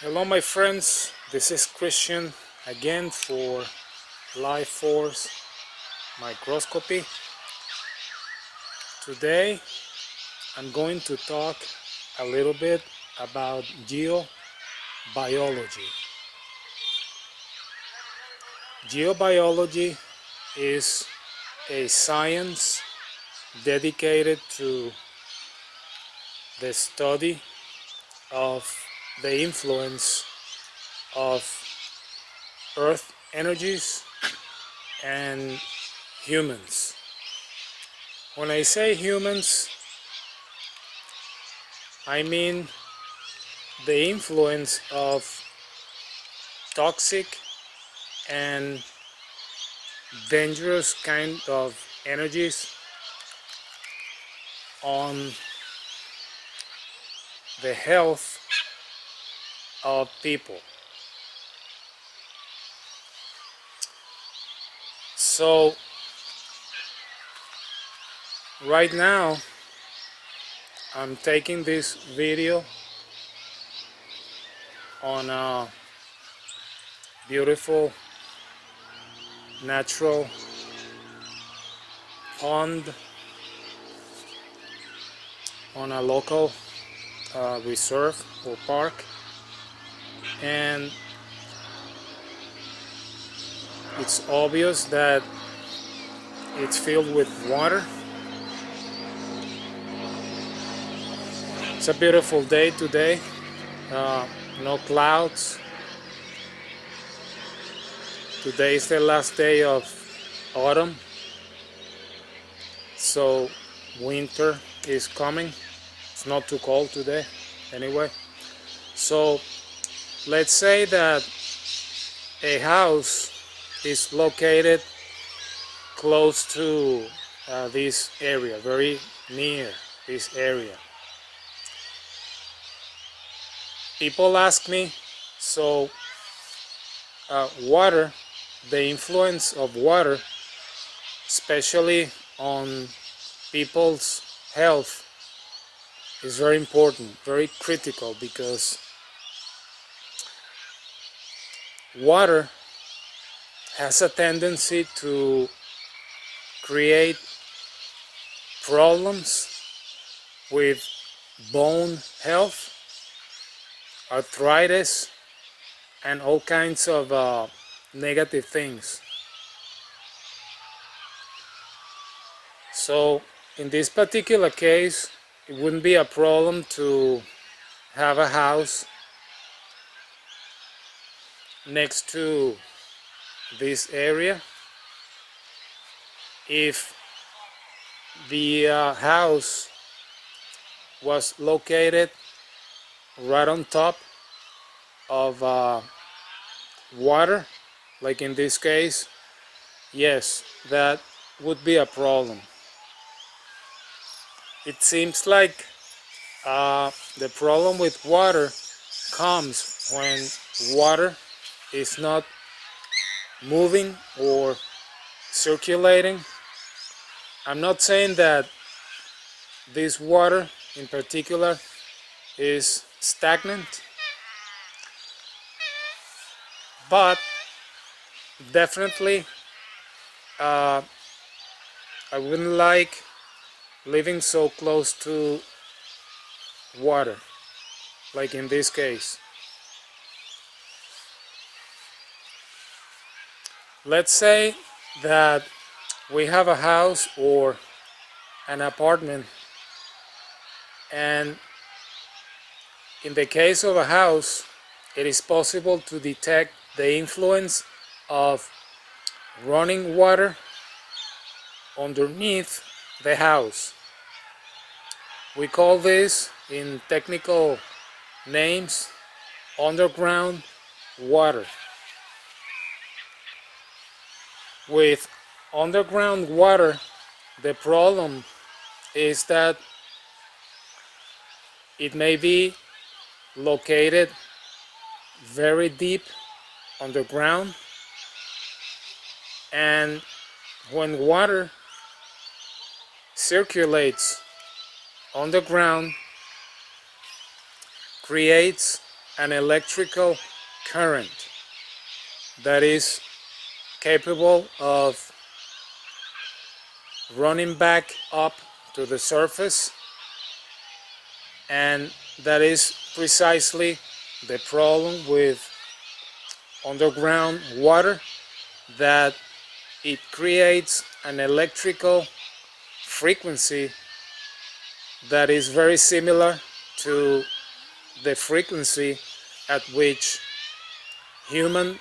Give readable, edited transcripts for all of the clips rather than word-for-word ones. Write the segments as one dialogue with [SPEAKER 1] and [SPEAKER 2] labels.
[SPEAKER 1] Hello my friends, this is Christian again for Life Force Microscopy. Today I'm going to talk a little bit about geobiology. Geobiology is a science dedicated to the study of the influence of Earth energies and humans. When I say humans, I mean the influence of toxic and dangerous kind of energies on the health of people. So right now I'm taking this video on a beautiful natural pond on a local reserve or park, and it's obvious that it's filled with water. It's a beautiful day today, no clouds. Today is the last day of autumn, so winter is coming. It's not too cold today anyway. So let's say that a house is located close to this area, very near this area. People ask me, so water, the influence of water, especially on people's health, is very important, very critical, because water has a tendency to create problems with bone health, arthritis, and all kinds of negative things. So in this particular case, it wouldn't be a problem to have a house next to this area if the house was located right on top of water, like in this case. Yes, that would be a problem. It seems like the problem with water comes when water is not moving or circulating. I'm not saying that this water in particular is stagnant, but definitely I wouldn't like living so close to water, like in this case. Let's say that we have a house or an apartment, and in the case of a house, it is possible to detect the influence of running water underneath the house. We call this, in technical names, underground water. With underground water, the problem is that it may be located very deep underground, and when water circulates underground, creates an electrical current that is capable of running back up to the surface, and that is precisely the problem with underground water, that it creates an electrical frequency that is very similar to the frequency at which human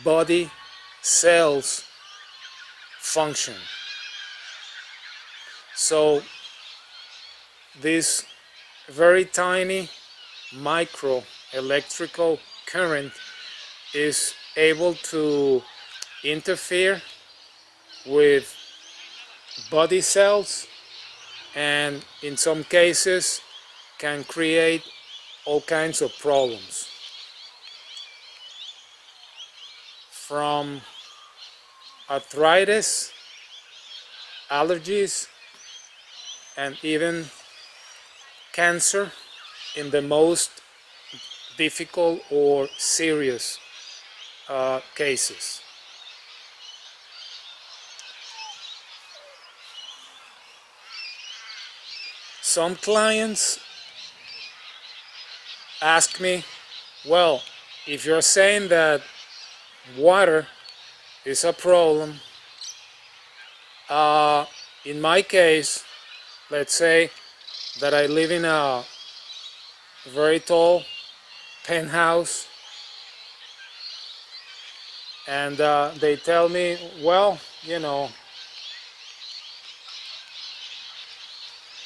[SPEAKER 1] body cells function. So this very tiny micro electrical current is able to interfere with body cells, and in some cases can create all kinds of problems, from arthritis, allergies, and even cancer in the most difficult or serious cases. Some clients ask me, well, if you're saying that water is a problem, in my case, let's say that I live in a very tall penthouse, and they tell me, well, you know,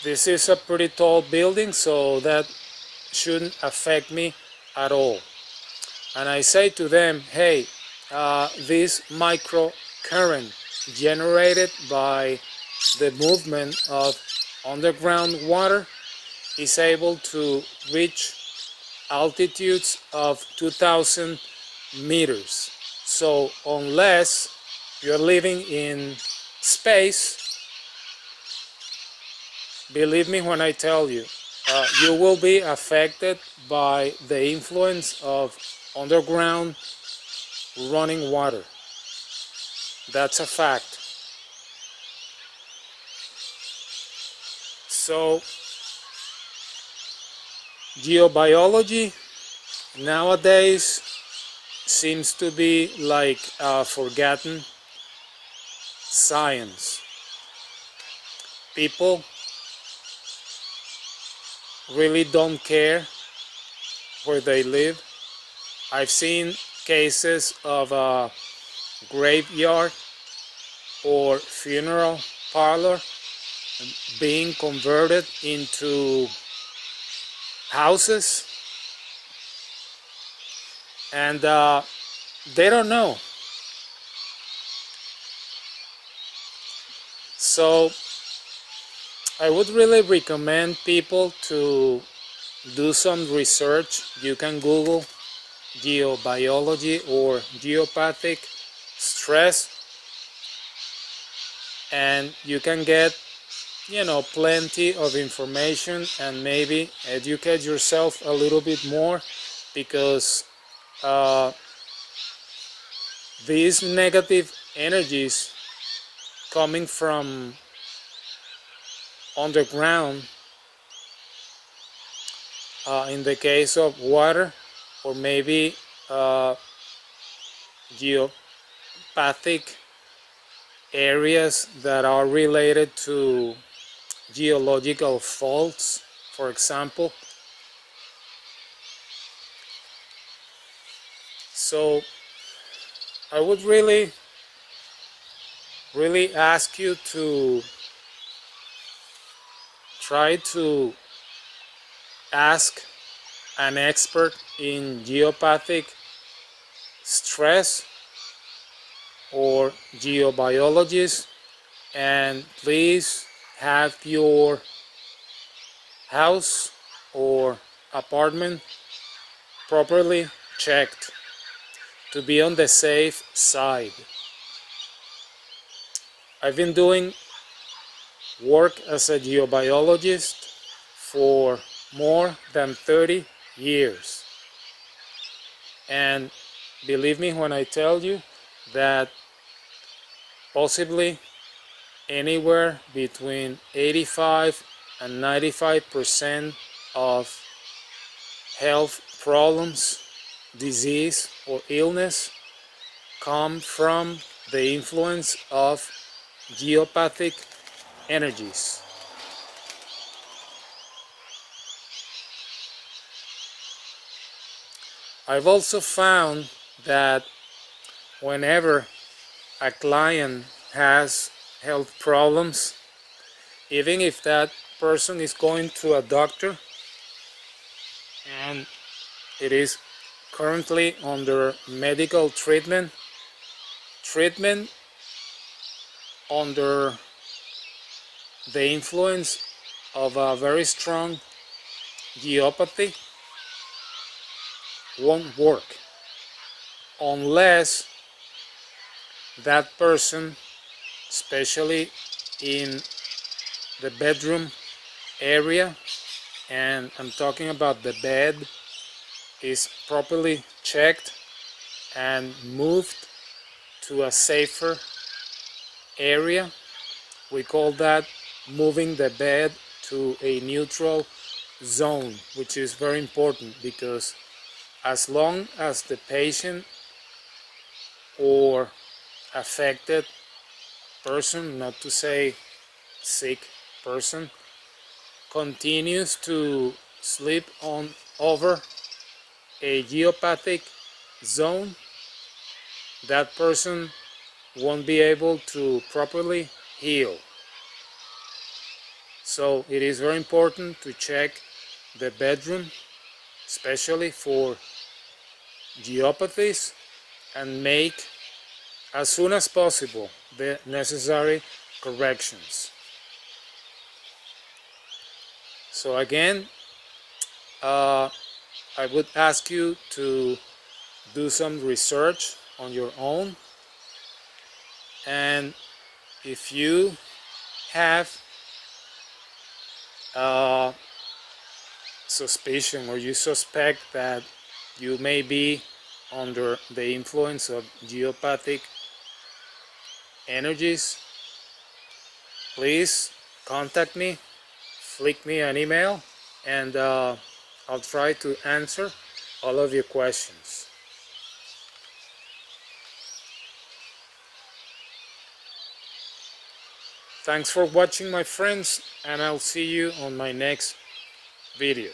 [SPEAKER 1] this is a pretty tall building, so that shouldn't affect me at all. And I say to them, hey, this micro current generated by the movement of underground water is able to reach altitudes of 2,000 meters. So unless you're living in space, believe me when I tell you, you will be affected by the influence of underground running water. That's a fact. So geobiology nowadays seems to be like a forgotten science. People really don't care where they live. I've seen cases of a graveyard or funeral parlor being converted into houses, and they don't know. So I would really recommend people to do some research. You can Google geobiology or geopathic stress, and you can get, you know, plenty of information and maybe educate yourself a little bit more, because these negative energies coming from underground, in the case of water, or maybe geopathic areas that are related to geological faults, for example. So I would really ask you to try to ask an expert in geopathic stress or geobiologist, and please have your house or apartment properly checked to be on the safe side. I've been doing work as a geobiologist for more than 30 years. And believe me when I tell you that possibly anywhere between 85 and 95% of health problems, disease, or illness come from the influence of geopathic energies. I've also found that whenever a client has health problems, even if that person is going to a doctor and it is currently under medical treatment under the influence of a very strong geopathy won't work unless that person, especially in the bedroom area, and I'm talking about the bed, is properly checked and moved to a safer area. We call that moving the bed to a neutral zone, which is very important, because as long as the patient or affected person, not to say sick person, continues to sleep on over a geopathic zone, that person won't be able to properly heal. So it is very important to check the bedroom, especially for geopathies, and make as soon as possible the necessary corrections. So again, I would ask you to do some research on your own, and if you have suspicion or you suspect that you may be under the influence of geopathic energies, please contact me, flick me an email, and I'll try to answer all of your questions. Thanks for watching, my friends, and I'll see you on my next video.